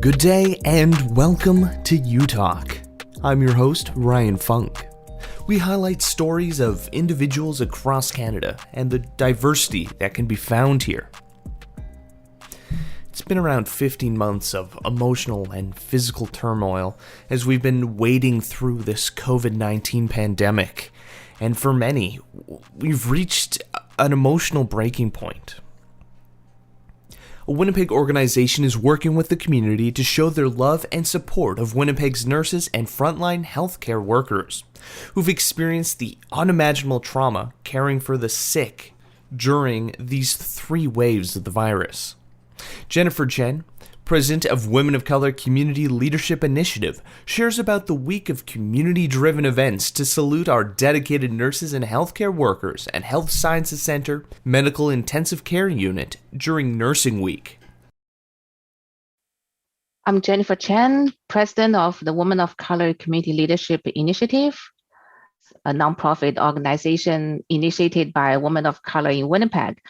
Good day and welcome to U Talk. I'm your host, Ryan Funk. We highlight stories of individuals across Canada and the diversity that can be found here. It's been around 15 months of emotional and physical turmoil as we've been wading through this COVID-19 pandemic. And for many, we've reached an emotional breaking point. A Winnipeg organization is working with the community to show their love and support of Winnipeg's nurses and frontline healthcare workers who've experienced the unimaginable trauma caring for the sick during these 3 waves of the virus. Jennifer Chen, president of Women of Color Community Leadership Initiative, shares about the week of community-driven events to salute our dedicated nurses and healthcare workers at Health Sciences Center Medical Intensive Care Unit during Nursing Week. I'm Jennifer Chen, president of the Women of Color Community Leadership Initiative, a nonprofit organization initiated by women of color in Winnipeg.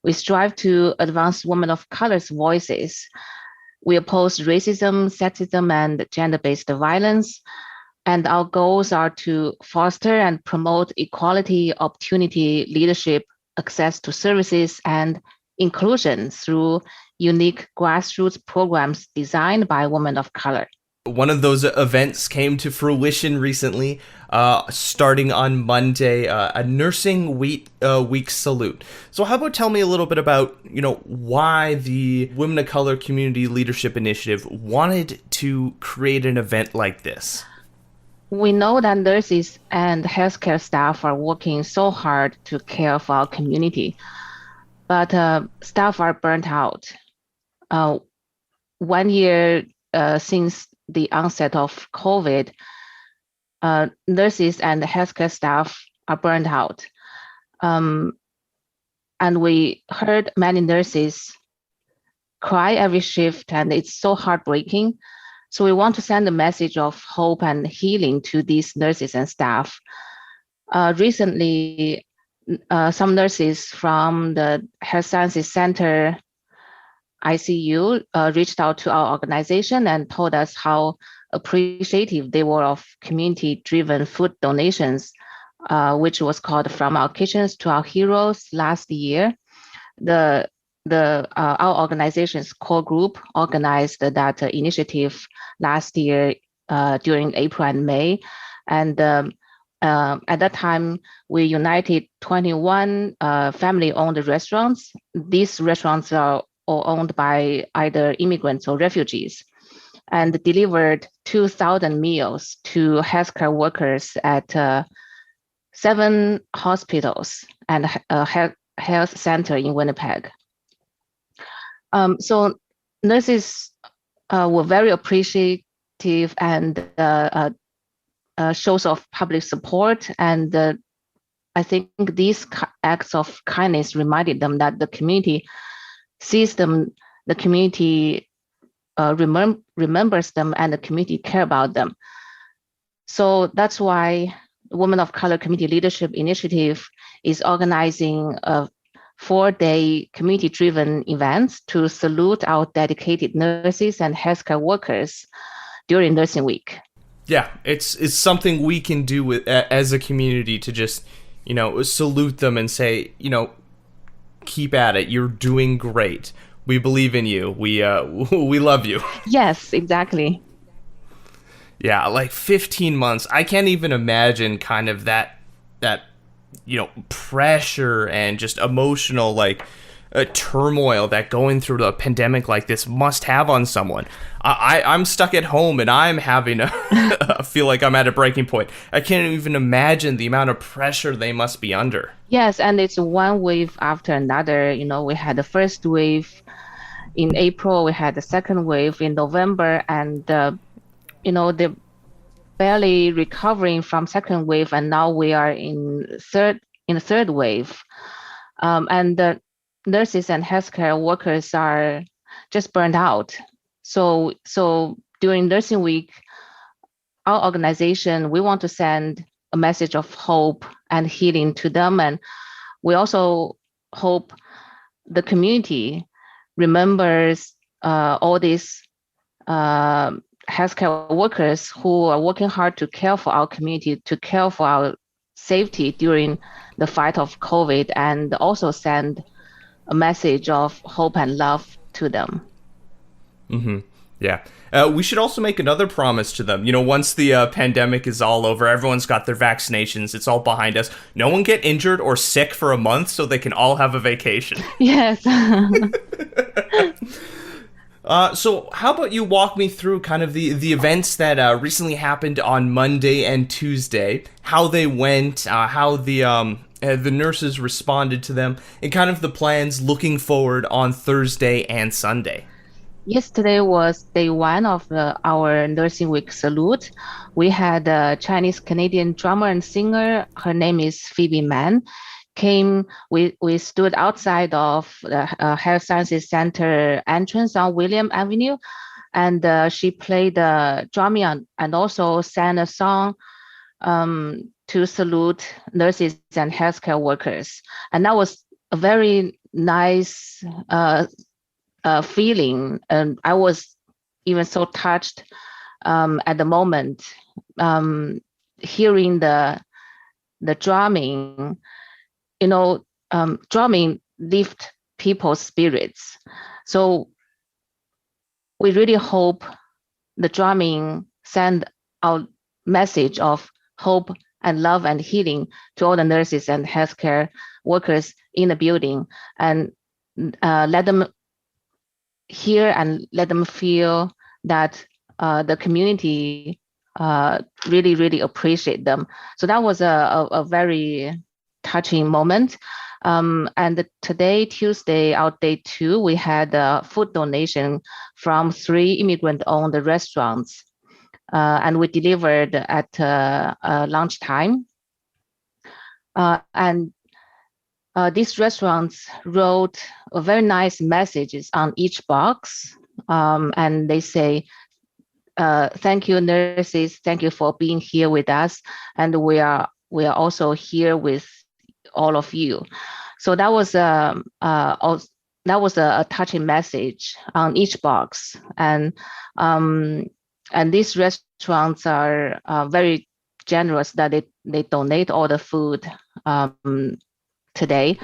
We strive to advance women of color's voices. We oppose racism, sexism, and gender-based violence, and our goals are to foster and promote equality, opportunity, leadership, access to services, and inclusion through unique grassroots programs designed by women of color. One of those events came to fruition recently, starting on Monday, a Nursing Week salute. So how about tell me a little bit about, why the Women of Color Community Leadership Initiative wanted to create an event like this? We know that nurses and healthcare staff are working so hard to care for our community, but staff are burnt out. 1 year since the onset of COVID, nurses and healthcare staff are burned out. And we heard many nurses cry every shift, and it's so heartbreaking. So we want to send a message of hope and healing to these nurses and staff. Recently, some nurses from the Health Sciences Center ICU reached out to our organization and told us how appreciative they were of community-driven food donations, which was called From Our Kitchens to Our Heroes last year. Our organization's core group organized that initiative last year during April and May. And at that time, we united 21 family-owned restaurants. These restaurants are or owned by either immigrants or refugees, and delivered 2,000 meals to healthcare workers at 7 hospitals and a health center in Winnipeg. So nurses were very appreciative and shows of public support. And I think these acts of kindness reminded them that the community sees them, the community remembers them, and the community care about them. So that's why the Women of Color Community Leadership Initiative is organizing a 4-day community-driven events to salute our dedicated nurses and healthcare workers during Nursing Week. Yeah, it's something we can do as a community to just, salute them and say, keep at it. You're doing great. We believe in you. We love you. Yes, exactly. Yeah, like 15 months. I can't even imagine kind of that pressure and just emotional turmoil that going through a pandemic like this must have on someone. I'm stuck at home and I'm having I feel like I'm at a breaking point. I can't even imagine the amount of pressure they must be under. Yes, and it's one wave after another. We had the first wave in April, we had the second wave in November, and they're barely recovering from second wave, and now we are in the third wave. And the nurses and healthcare workers are just burned out. So during Nursing Week, our organization, we want to send a message of hope and healing to them. And we also hope the community remembers all these uh, healthcare workers who are working hard to care for our community, to care for our safety during the fight of COVID, and also send a message of hope and love to them. Yeah. We should also make another promise to them. Once the pandemic is all over, everyone's got their vaccinations, it's all behind us. No one get injured or sick for a month so they can all have a vacation. Yes. So how about you walk me through kind of the events that recently happened on Monday and Tuesday, how they went, how the nurses responded to them, and kind of the plans looking forward on Thursday and Sunday. Yesterday was day one of our Nursing Week salute. We had a Chinese Canadian drummer and singer. Her name is Phoebe Mann. We stood outside of the Health Sciences Center entrance on William Avenue, and she played drumming and also sang a song to salute nurses and healthcare workers. And that was a very nice feeling, and I was even so touched at the moment, hearing the drumming. Drumming lift people's spirits. So we really hope the drumming send our message of hope and love and healing to all the nurses and healthcare workers in the building, and let them hear and let them feel that the community really, really appreciate them. So that was a very touching moment. And today, Tuesday, our day 2, we had a food donation from 3 immigrant-owned restaurants, and we delivered at lunchtime. And these restaurants wrote very nice messages on each box, and they say, "Thank you, nurses. Thank you for being here with us, and we are also here with all of you." So that was a touching message on each box, and these restaurants are very generous that they donate all the food today.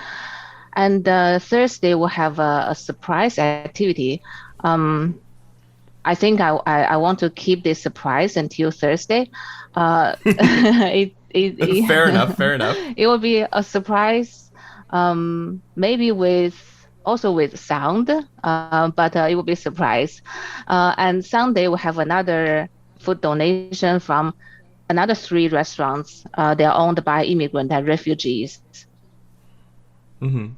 And Thursday we'll have a surprise activity. I think I want to keep this surprise until Thursday. Fair enough. It will be a surprise, maybe with sound, but it will be a surprise. And Sunday we'll have another food donation from another 3 restaurants. They are owned by immigrants and refugees. Mm-hmm.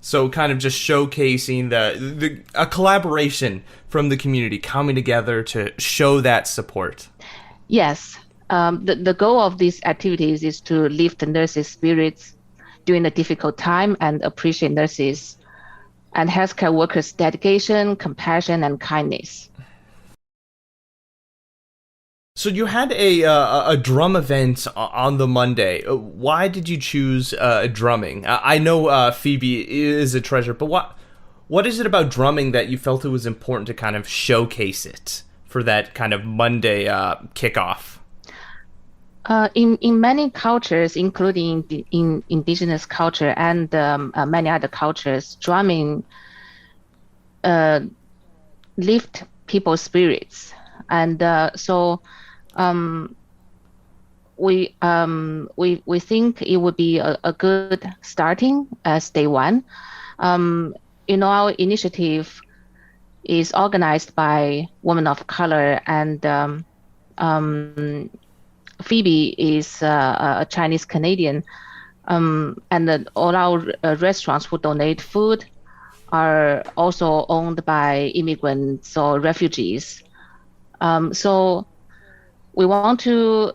So kind of just showcasing a collaboration from the community coming together to show that support. Yes. The goal of these activities is to lift the nurses' spirits during a difficult time and appreciate nurses and healthcare workers' dedication, compassion, and kindness. So you had a drum event on the Monday. Why did you choose drumming? I know Phoebe is a treasure, but what is it about drumming that you felt it was important to kind of showcase it for that kind of Monday kickoff? In many cultures, including in indigenous culture and many other cultures, drumming lift people's spirits, and so we think it would be a good starting as day one. Our initiative is organized by women of color, and Phoebe is a Chinese Canadian, and all our restaurants who donate food are also owned by immigrants or refugees. So we want to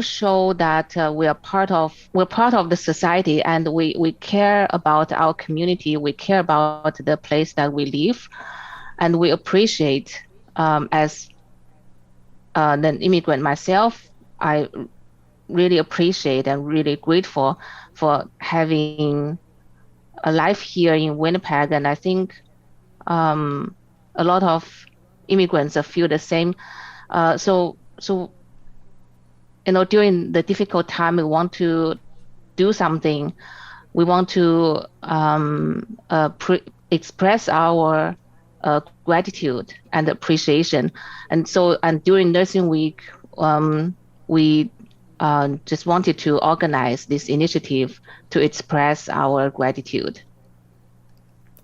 show that we're part of the society, and we care about our community. We care about the place that we live, and we appreciate as an immigrant myself. I really appreciate and really grateful for having a life here in Winnipeg, and I think a lot of immigrants feel the same. So during the difficult time, we want to do something. We want to express our gratitude and appreciation. And during Nursing Week, we just wanted to organize this initiative to express our gratitude.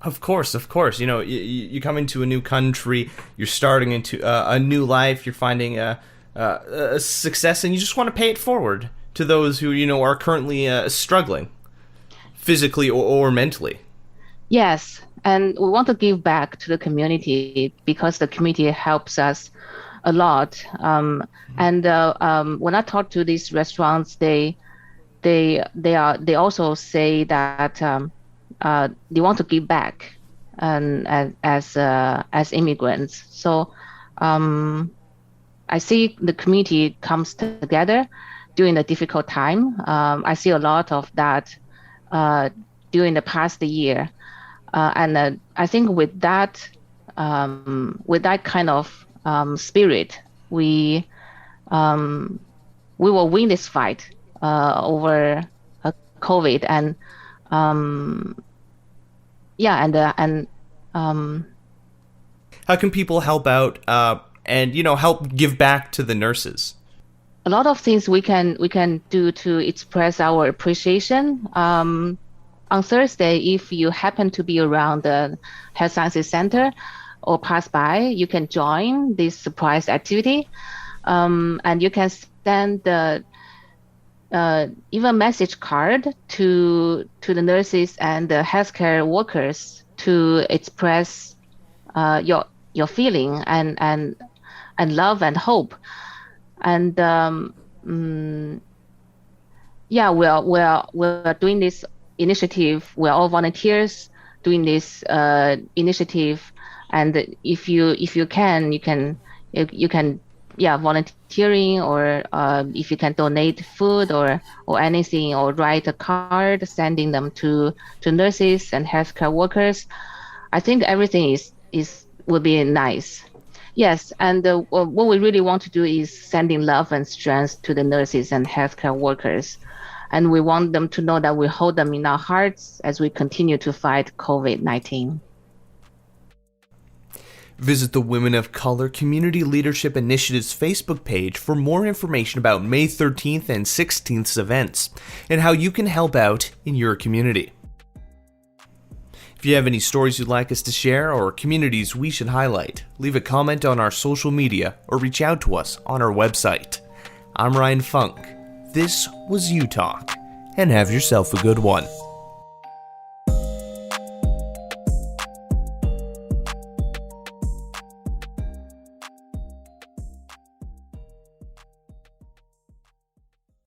Of course. You come into a new country, you're starting into a new life, you're finding a success, and you just want to pay it forward to those who are currently struggling, physically or mentally. Yes, and we want to give back to the community because the community helps us a lot. And when I talk to these restaurants, they also say that they want to give back as immigrants. So I see the community comes together during a difficult time. I see a lot of that during the past year, and I think with that kind of spirit, we will win this fight over COVID. And how can people help out and help give back to the nurses? A lot of things we can do to express our appreciation. On Thursday, if you happen to be around the Health Sciences Center or pass by, you can join this surprise activity, and you can send even message card to the nurses and the healthcare workers to express your feeling and love and hope. And we're doing this initiative. We're all volunteers doing this initiative, and if you can volunteering, or if you can donate food or anything, or write a card sending them to nurses and healthcare workers. I think everything will be nice. Yes, and what we really want to do is sending love and strength to the nurses and healthcare workers. And we want them to know that we hold them in our hearts as we continue to fight COVID-19. Visit the Women of Color Community Leadership Initiative's Facebook page for more information about May 13th and 16th's events and how you can help out in your community. If you have any stories you'd like us to share or communities we should highlight, leave a comment on our social media or reach out to us on our website. I'm Ryan Funk. This was U Talk, and have yourself a good one.